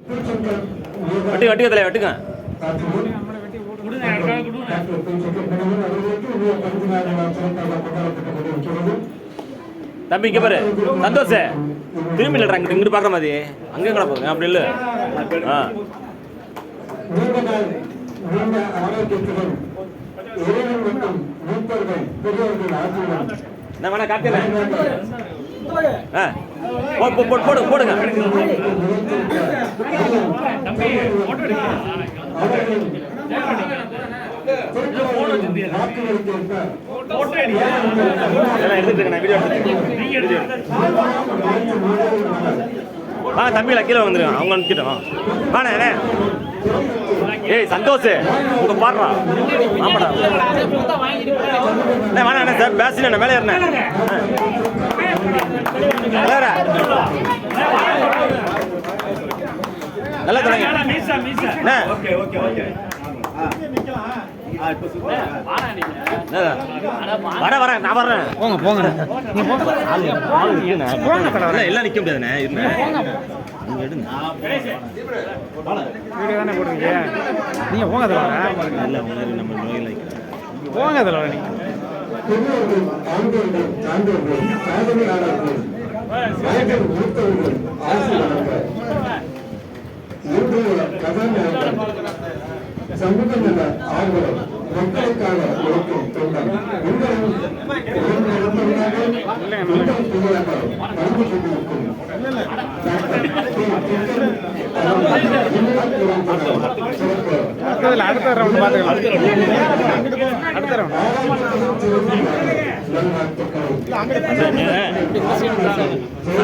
வெட்டுங்க தலை வெட்டுங்க. தம்பி இங்கே பாரு சந்தோஷ் திரும்பி இல்லைடா இங்கிட்டு பார்க்குற மாதிரி அங்கே கூட போங்க அப்படி இல்லை. நான் வேணா காட்டுறேன். போடுங்க. வாங்க தம்பிங்களா கீழே வந்துருங்க அவங்க அனுப்பிட்டோம். வாண்ணே ஏய் சந்தோஷ் உங்க பாடுறா ஆமாடா வேணா என்ன சார் பேசினேன் மேலே ஏறினேன் நல்லா தொடங்க. வரேன் நான் வர்றேன். போங்க எல்லாம் நிக்க முடியாதுண்ணே. நீங்க எடுங்க வீடியோ தானே போடுவீங்க நீங்க போங்க. அதில் இல்லை நம்ம நோயில் போங்க. அதில் நீங்க சமூக ஆர்வலர் மக்களுக்காக இருக்கும் தொண்டன் அடுத்த ரவுண்ட் பார்த்துக்கலாம். அடுத்த ரவுண்ட்